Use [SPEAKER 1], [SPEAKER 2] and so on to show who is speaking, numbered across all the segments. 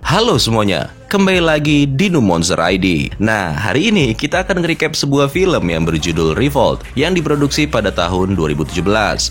[SPEAKER 1] Halo semuanya, kembali lagi di New Monster ID. Nah, hari ini kita akan nge-recap sebuah film yang berjudul Revolt yang diproduksi pada tahun 2017.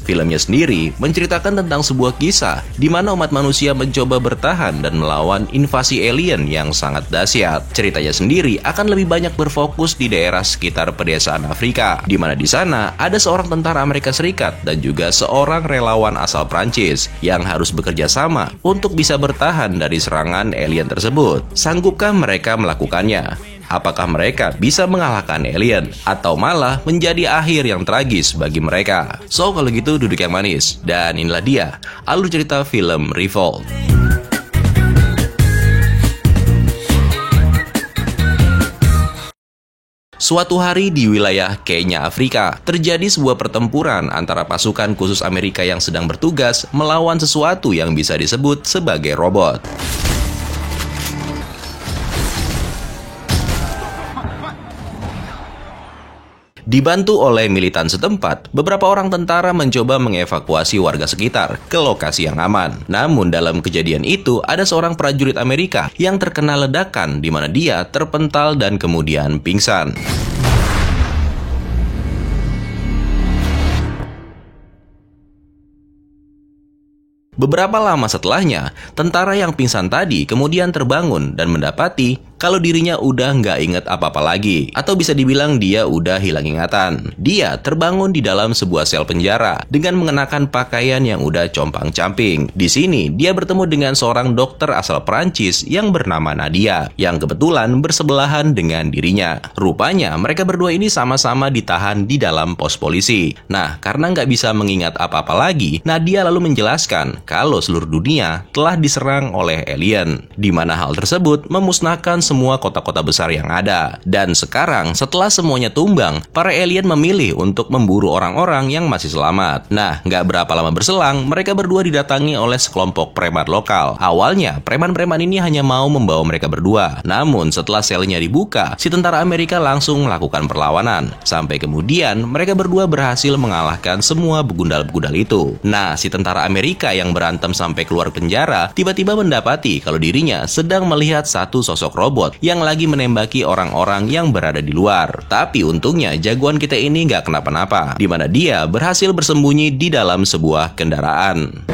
[SPEAKER 1] Filmnya sendiri menceritakan tentang sebuah kisah di mana umat manusia mencoba bertahan dan melawan invasi alien yang sangat dahsyat. Ceritanya sendiri akan lebih banyak berfokus di daerah sekitar pedesaan Afrika, di mana di sana ada seorang tentara Amerika Serikat dan juga seorang relawan asal Prancis yang harus bekerja sama untuk bisa bertahan dari serangan alien tersebut. Sanggupkah mereka melakukannya? Apakah mereka bisa mengalahkan alien? Atau malah menjadi akhir yang tragis bagi mereka? So, kalau gitu duduk yang manis. Dan inilah dia, alur cerita film Revolt. Suatu hari di wilayah Kenya, Afrika, terjadi sebuah pertempuran antara pasukan khusus Amerika yang sedang bertugas melawan sesuatu yang bisa disebut sebagai robot. Dibantu oleh militan setempat, beberapa orang tentara mencoba mengevakuasi warga sekitar ke lokasi yang aman. Namun dalam kejadian itu, ada seorang prajurit Amerika yang terkena ledakan di mana dia terpental dan kemudian pingsan. Beberapa lama setelahnya, tentara yang pingsan tadi kemudian terbangun dan mendapati kalau dirinya udah nggak inget apa-apa lagi. Atau bisa dibilang dia udah hilang ingatan. Dia terbangun di dalam sebuah sel penjara dengan mengenakan pakaian yang udah compang-camping. Di sini, dia bertemu dengan seorang dokter asal Prancis yang bernama Nadia, yang kebetulan bersebelahan dengan dirinya. Rupanya, mereka berdua ini sama-sama ditahan di dalam pos polisi. Nah, karena nggak bisa mengingat apa-apa lagi, Nadia lalu menjelaskan kalau seluruh dunia telah diserang oleh alien, di mana hal tersebut memusnahkan semua kota-kota besar yang ada. Dan sekarang, setelah semuanya tumbang, para alien memilih untuk memburu orang-orang yang masih selamat. Nah, nggak berapa lama berselang, mereka berdua didatangi oleh sekelompok preman lokal. Awalnya, preman-preman ini hanya mau membawa mereka berdua. Namun, setelah selnya dibuka, si tentara Amerika langsung melakukan perlawanan. Sampai kemudian, mereka berdua berhasil mengalahkan semua begundal-begundal itu. Nah, si tentara Amerika yang berantem sampai keluar penjara, tiba-tiba mendapati kalau dirinya sedang melihat satu sosok robot yang lagi menembaki orang-orang yang berada di luar. Tapi untungnya jagoan kita ini nggak kenapa-napa, di mana dia berhasil bersembunyi di dalam sebuah kendaraan.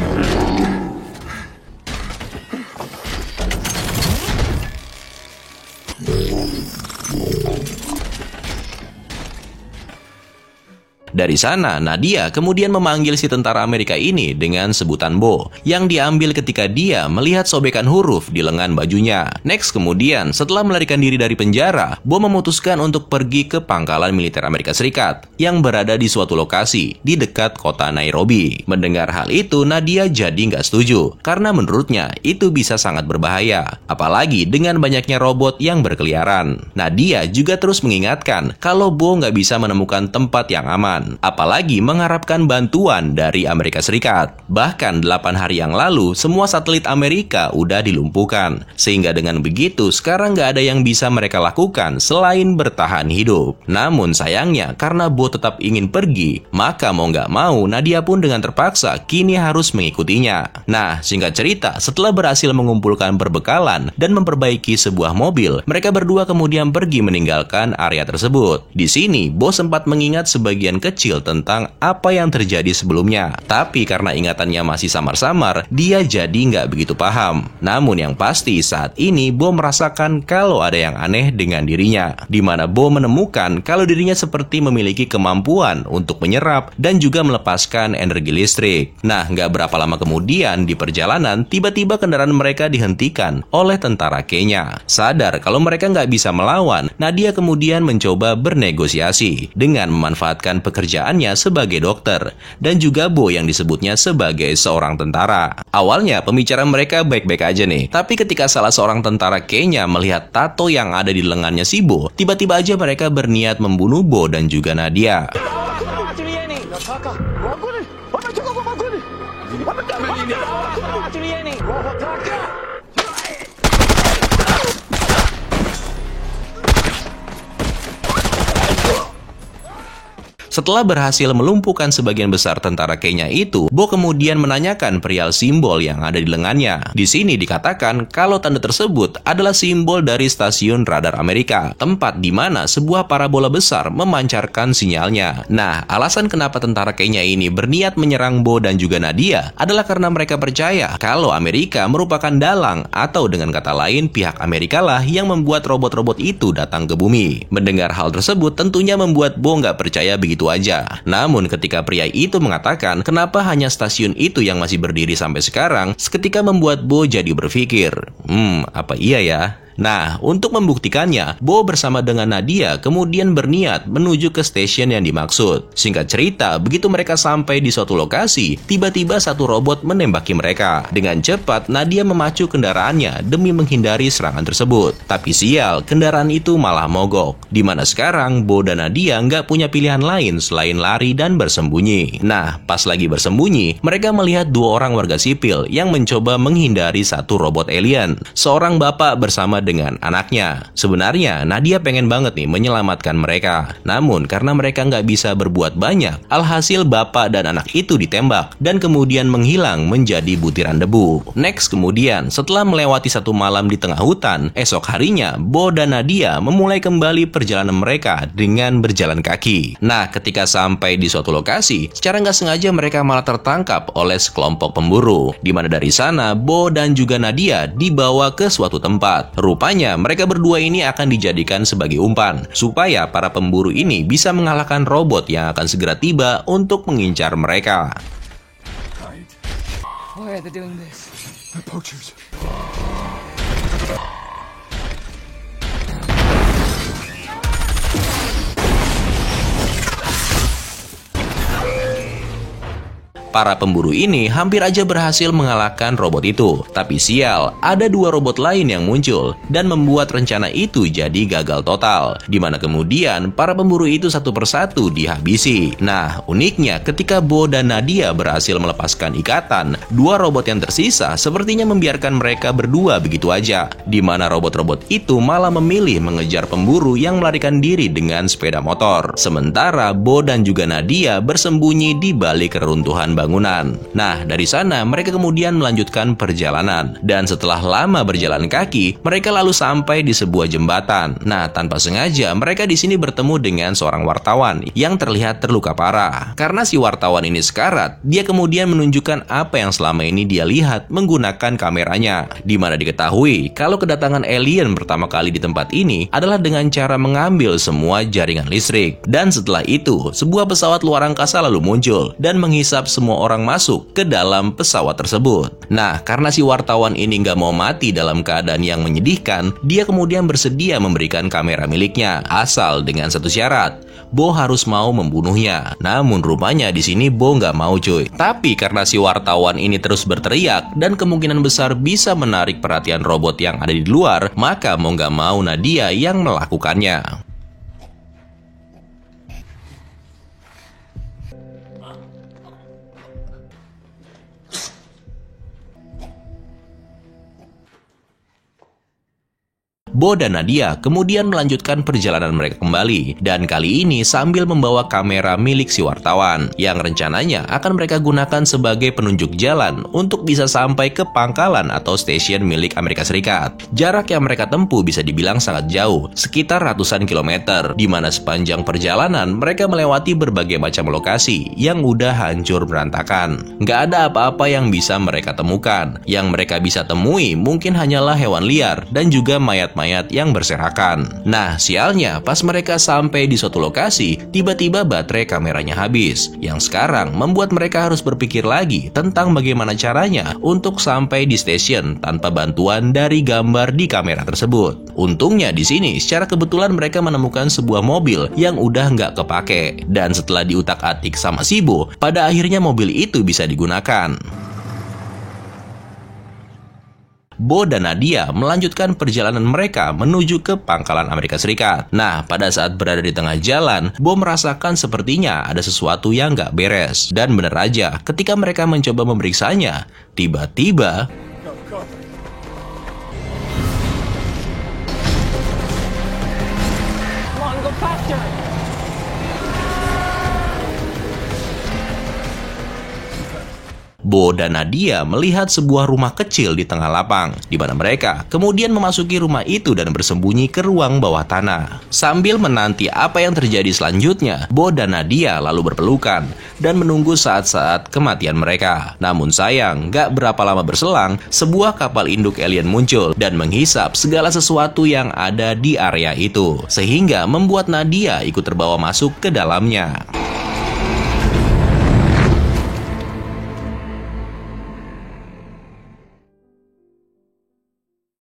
[SPEAKER 1] Dari sana, Nadia kemudian memanggil si tentara Amerika ini dengan sebutan Bo, yang diambil ketika dia melihat sobekan huruf di lengan bajunya. Next kemudian, setelah melarikan diri dari penjara, Bo memutuskan untuk pergi ke pangkalan militer Amerika Serikat yang berada di suatu lokasi di dekat kota Nairobi. Mendengar hal itu, Nadia jadi nggak setuju, karena menurutnya itu bisa sangat berbahaya, apalagi dengan banyaknya robot yang berkeliaran. Nadia juga terus mengingatkan kalau Bo nggak bisa menemukan tempat yang aman, apalagi mengharapkan bantuan dari Amerika Serikat. Bahkan 8 hari yang lalu, semua satelit Amerika udah dilumpuhkan. Sehingga dengan begitu, sekarang nggak ada yang bisa mereka lakukan selain bertahan hidup. Namun sayangnya, karena Bo tetap ingin pergi, maka mau nggak mau, Nadia pun dengan terpaksa kini harus mengikutinya. Nah, singkat cerita, setelah berhasil mengumpulkan perbekalan dan memperbaiki sebuah mobil, mereka berdua kemudian pergi meninggalkan area tersebut. Di sini, Bo sempat mengingat sebagian kecil tentang apa yang terjadi sebelumnya. Tapi karena ingatannya masih samar-samar, dia jadi nggak begitu paham. Namun yang pasti saat ini Bo merasakan kalau ada yang aneh dengan dirinya, di mana Bo menemukan kalau dirinya seperti memiliki kemampuan untuk menyerap dan juga melepaskan energi listrik. Nah, nggak berapa lama kemudian di perjalanan, tiba-tiba kendaraan mereka dihentikan oleh tentara Kenya. Sadar kalau mereka nggak bisa melawan, Nadia kemudian mencoba bernegosiasi dengan memanfaatkan pekerjaannya sebagai dokter, dan juga Bo yang disebutnya sebagai seorang tentara. Awalnya pembicaraan mereka baik-baik aja nih, tapi ketika salah seorang tentara Kenya melihat tato yang ada di lengannya si Bo, tiba-tiba aja mereka berniat membunuh Bo dan juga Nadia. Setelah berhasil melumpuhkan sebagian besar tentara Kenya itu, Bo kemudian menanyakan perihal simbol yang ada di lengannya. Di sini dikatakan kalau tanda tersebut adalah simbol dari stasiun radar Amerika, tempat di mana sebuah parabola besar memancarkan sinyalnya. Nah, alasan kenapa tentara Kenya ini berniat menyerang Bo dan juga Nadia adalah karena mereka percaya kalau Amerika merupakan dalang, atau dengan kata lain pihak Amerika lah yang membuat robot-robot itu datang ke bumi. Mendengar hal tersebut tentunya membuat Bo nggak percaya begitu aja. Namun ketika pria itu mengatakan kenapa hanya stasiun itu yang masih berdiri sampai sekarang, seketika membuat Bo jadi berpikir, apa iya ya? Nah, untuk membuktikannya, Bo bersama dengan Nadia kemudian berniat menuju ke stasiun yang dimaksud. Singkat cerita, begitu mereka sampai di suatu lokasi, tiba-tiba satu robot menembaki mereka. Dengan cepat, Nadia memacu kendaraannya demi menghindari serangan tersebut. Tapi sial, kendaraan itu malah mogok. Dimana sekarang, Bo dan Nadia nggak punya pilihan lain selain lari dan bersembunyi. Nah, pas lagi bersembunyi, mereka melihat dua orang warga sipil yang mencoba menghindari satu robot alien. Seorang bapak bersama dengan anaknya. Sebenarnya Nadia pengen banget nih menyelamatkan mereka. Namun karena mereka nggak bisa berbuat banyak, alhasil bapak dan anak itu ditembak dan kemudian menghilang menjadi butiran debu. Next kemudian, setelah melewati satu malam di tengah hutan, esok harinya Bo dan Nadia memulai kembali perjalanan mereka dengan berjalan kaki. Nah, ketika sampai di suatu lokasi, secara nggak sengaja mereka malah tertangkap oleh sekelompok pemburu. Di mana dari sana, Bo dan juga Nadia dibawa ke suatu tempat. Rupanya mereka berdua ini akan dijadikan sebagai umpan, supaya para pemburu ini bisa mengalahkan robot yang akan segera tiba untuk mengincar mereka.
[SPEAKER 2] Why are they doing this? They're poachers.
[SPEAKER 1] Para pemburu ini hampir aja berhasil mengalahkan robot itu. Tapi sial, ada dua robot lain yang muncul dan membuat rencana itu jadi gagal total. Dimana kemudian para pemburu itu satu persatu dihabisi. Nah, uniknya ketika Bo dan Nadia berhasil melepaskan ikatan, dua robot yang tersisa sepertinya membiarkan mereka berdua begitu aja. Dimana robot-robot itu malah memilih mengejar pemburu yang melarikan diri dengan sepeda motor. Sementara Bo dan juga Nadia bersembunyi di balik reruntuhan bangunan. Nah, dari sana mereka kemudian melanjutkan perjalanan. Dan setelah lama berjalan kaki, mereka lalu sampai di sebuah jembatan. Nah, tanpa sengaja mereka di sini bertemu dengan seorang wartawan yang terlihat terluka parah. Karena si wartawan ini sekarat, dia kemudian menunjukkan apa yang selama ini dia lihat menggunakan kameranya. Di mana diketahui kalau kedatangan alien pertama kali di tempat ini adalah dengan cara mengambil semua jaringan listrik. Dan setelah itu, sebuah pesawat luar angkasa lalu muncul dan menghisap semua orang masuk ke dalam pesawat tersebut. Nah, karena si wartawan ini nggak mau mati dalam keadaan yang menyedihkan, dia kemudian bersedia memberikan kamera miliknya, asal dengan satu syarat. Bo harus mau membunuhnya. Namun rupanya di sini Bo nggak mau cuy. Tapi karena si wartawan ini terus berteriak dan kemungkinan besar bisa menarik perhatian robot yang ada di luar, maka mau nggak mau Nadia yang melakukannya. Bo dan Nadia kemudian melanjutkan perjalanan mereka kembali, dan kali ini sambil membawa kamera milik si wartawan yang rencananya akan mereka gunakan sebagai penunjuk jalan untuk bisa sampai ke pangkalan atau stasiun milik Amerika Serikat. Jarak yang mereka tempuh bisa dibilang sangat jauh, sekitar ratusan kilometer, di mana sepanjang perjalanan mereka melewati berbagai macam lokasi yang udah hancur berantakan. Nggak ada apa-apa yang bisa mereka temukan. Yang mereka bisa temui mungkin hanyalah hewan liar dan juga mayat-mayat yang berserakan. Nah, sialnya pas mereka sampai di suatu lokasi, tiba-tiba baterai kameranya habis. Yang sekarang membuat mereka harus berpikir lagi tentang bagaimana caranya untuk sampai di stasiun tanpa bantuan dari gambar di kamera tersebut. Untungnya di sini secara kebetulan mereka menemukan sebuah mobil yang udah nggak kepake. Dan setelah diutak-atik sama si Bo, pada akhirnya mobil itu bisa digunakan. Bo dan Nadia melanjutkan perjalanan mereka menuju ke pangkalan Amerika Serikat. Nah, pada saat berada di tengah jalan, Bo merasakan sepertinya ada sesuatu yang nggak beres. Dan bener aja, ketika mereka mencoba memeriksanya, tiba-tiba Bo dan Nadia melihat sebuah rumah kecil di tengah lapang, di mana mereka kemudian memasuki rumah itu dan bersembunyi ke ruang bawah tanah. Sambil menanti apa yang terjadi selanjutnya, Bo dan Nadia lalu berpelukan dan menunggu saat-saat kematian mereka. Namun sayang, gak berapa lama berselang, sebuah kapal induk alien muncul dan menghisap segala sesuatu yang ada di area itu, sehingga membuat Nadia ikut terbawa masuk ke dalamnya.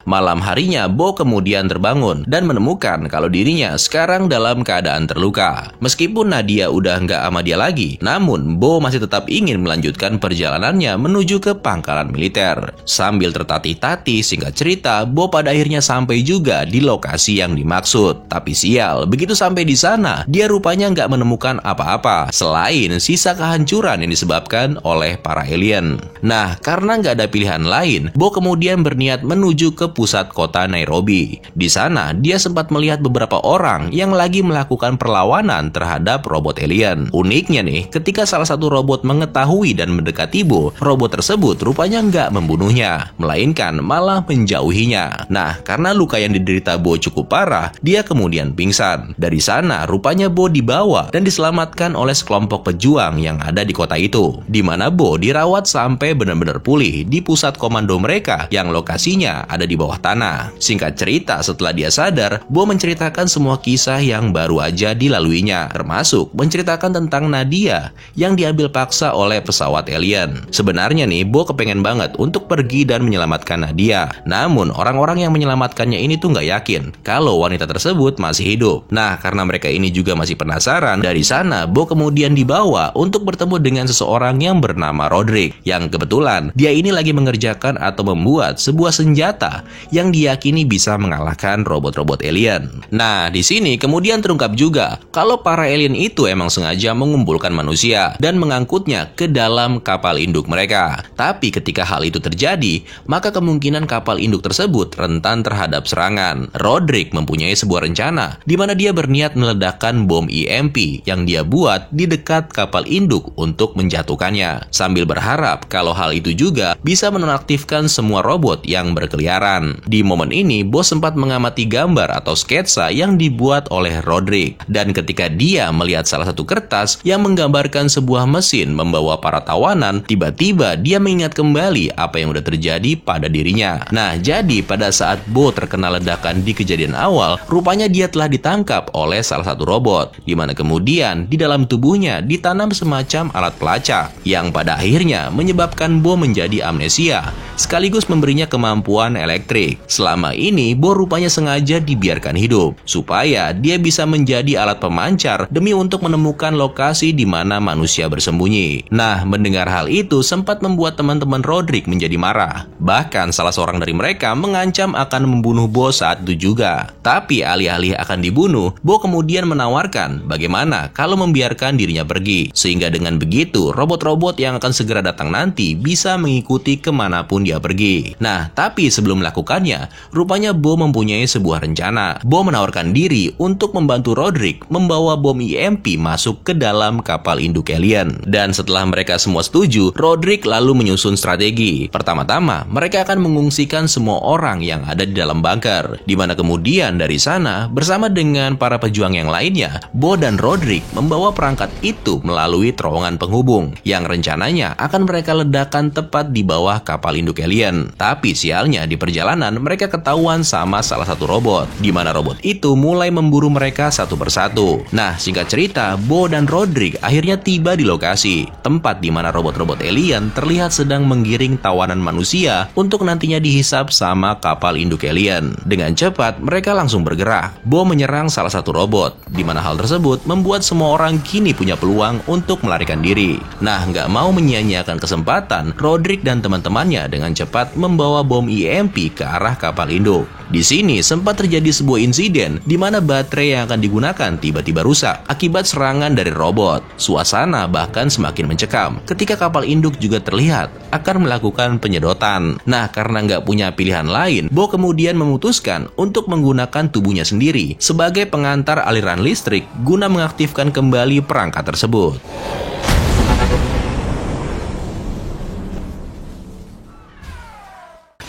[SPEAKER 1] Malam harinya, Bo kemudian terbangun dan menemukan kalau dirinya sekarang dalam keadaan terluka. Meskipun Nadia udah nggak sama dia lagi, namun Bo masih tetap ingin melanjutkan perjalanannya menuju ke pangkalan militer. Sambil tertatih-tatih, singkat cerita, Bo pada akhirnya sampai juga di lokasi yang dimaksud. Tapi sial, begitu sampai di sana, dia rupanya nggak menemukan apa-apa selain sisa kehancuran yang disebabkan oleh para alien. Nah, karena nggak ada pilihan lain, Bo kemudian berniat menuju ke pusat kota Nairobi. Di sana, dia sempat melihat beberapa orang yang lagi melakukan perlawanan terhadap robot alien. Uniknya nih, ketika salah satu robot mengetahui dan mendekati Bo, robot tersebut rupanya nggak membunuhnya, melainkan malah menjauhinya. Nah, karena luka yang diderita Bo cukup parah, dia kemudian pingsan. Dari sana, rupanya Bo dibawa dan diselamatkan oleh sekelompok pejuang yang ada di kota itu, di mana Bo dirawat sampai benar-benar pulih di pusat komando mereka yang lokasinya ada di bawah tanah. Singkat cerita, setelah dia sadar, Bo menceritakan semua kisah yang baru aja dilaluinya, termasuk menceritakan tentang Nadia yang diambil paksa oleh pesawat alien. Sebenarnya nih, Bo kepengen banget untuk pergi dan menyelamatkan Nadia. Namun, orang-orang yang menyelamatkannya ini tuh nggak yakin kalau wanita tersebut masih hidup. Nah, karena mereka ini juga masih penasaran, dari sana Bo kemudian dibawa untuk bertemu dengan seseorang yang bernama Roderick, yang kebetulan dia ini lagi mengerjakan atau membuat sebuah senjata yang diyakini bisa mengalahkan robot-robot alien. Nah, di sini kemudian terungkap juga kalau para alien itu emang sengaja mengumpulkan manusia dan mengangkutnya ke dalam kapal induk mereka. Tapi ketika hal itu terjadi, maka kemungkinan kapal induk tersebut rentan terhadap serangan. Roderick mempunyai sebuah rencana di mana dia berniat meledakkan bom EMP yang dia buat di dekat kapal induk untuk menjatuhkannya, sambil berharap kalau hal itu juga bisa menonaktifkan semua robot yang berkeliaran. Di momen ini, Bo sempat mengamati gambar atau sketsa yang dibuat oleh Roderick. Dan ketika dia melihat salah satu kertas yang menggambarkan sebuah mesin membawa para tawanan, tiba-tiba dia mengingat kembali apa yang udah terjadi pada dirinya. Nah, jadi pada saat Bo terkena ledakan di kejadian awal, rupanya dia telah ditangkap oleh salah satu robot, di mana kemudian di dalam tubuhnya ditanam semacam alat pelacak yang pada akhirnya menyebabkan Bo menjadi amnesia, sekaligus memberinya kemampuan elektrik. Selama ini, Bo rupanya sengaja dibiarkan hidup, supaya dia bisa menjadi alat pemancar demi untuk menemukan lokasi di mana manusia bersembunyi. Nah, mendengar hal itu sempat membuat teman-teman Roderick menjadi marah. Bahkan salah seorang dari mereka mengancam akan membunuh Bo saat itu juga. Tapi alih-alih akan dibunuh, Bo kemudian menawarkan bagaimana kalau membiarkan dirinya pergi. Sehingga dengan begitu, robot-robot yang akan segera datang nanti bisa mengikuti kemanapun dia pergi. Nah, tapi sebelum melakukannya, rupanya Bo mempunyai sebuah rencana. Bo menawarkan diri untuk membantu Roderick membawa bom EMP masuk ke dalam kapal induk alien. Dan setelah mereka semua setuju, Roderick lalu menyusun strategi. Pertama-tama, mereka akan mengungsikan semua orang yang ada di dalam bunker, di mana kemudian dari sana, bersama dengan para pejuang yang lainnya, Bo dan Roderick membawa perangkat itu melalui terowongan penghubung, yang rencananya akan mereka ledakan tepat di bawah kapal induk alien. Tapi sialnya, di perjalanan mereka ketahuan sama salah satu robot, di mana robot itu mulai memburu mereka satu persatu. Nah, singkat cerita, Bo dan Roderick akhirnya tiba di lokasi, tempat di mana robot-robot alien terlihat sedang menggiring tawanan manusia untuk nantinya dihisap sama kapal induk alien. Dengan cepat, mereka langsung bergerak. Bo menyerang salah satu robot, di mana hal tersebut membuat semua orang kini punya peluang untuk melarikan diri. Nah, nggak mau menyia-nyiakan kesempatan, Roderick dan teman-temannya dengan cepat membawa bom EMP ke arah kapal induk. Di sini sempat terjadi sebuah insiden di mana baterai yang akan digunakan tiba-tiba rusak akibat serangan dari robot. Suasana bahkan semakin mencekam ketika kapal induk juga terlihat akan melakukan penyedotan. Nah, karena nggak punya pilihan lain, Bo kemudian memutuskan untuk menggunakan tubuhnya sendiri sebagai pengantar aliran listrik guna mengaktifkan kembali perangkat tersebut.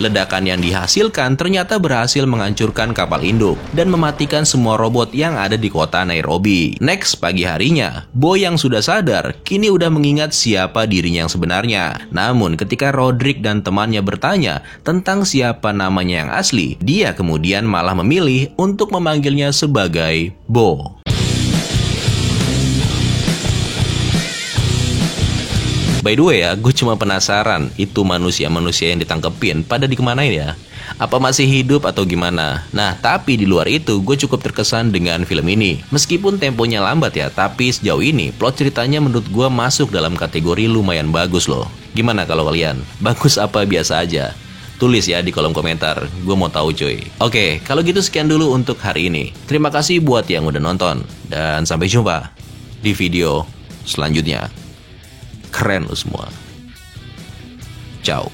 [SPEAKER 1] Ledakan yang dihasilkan ternyata berhasil menghancurkan kapal induk dan mematikan semua robot yang ada di kota Nairobi. Next, pagi harinya, Bo yang sudah sadar kini udah mengingat siapa dirinya yang sebenarnya. Namun ketika Roderick dan temannya bertanya tentang siapa namanya yang asli, dia kemudian malah memilih untuk memanggilnya sebagai Bo. By the way ya, gue cuma penasaran, itu manusia-manusia yang ditangkepin pada dikemanain ya? Apa masih hidup atau gimana? Nah, tapi di luar itu, gue cukup terkesan dengan film ini. Meskipun temponya lambat ya, tapi sejauh ini, plot ceritanya menurut gue masuk dalam kategori lumayan bagus loh. Gimana kalau kalian? Bagus apa biasa aja? Tulis ya di kolom komentar, gue mau tahu cuy. Oke, kalau gitu sekian dulu untuk hari ini. Terima kasih buat yang udah nonton, dan sampai jumpa di video selanjutnya. Keren lo semua. Ciao.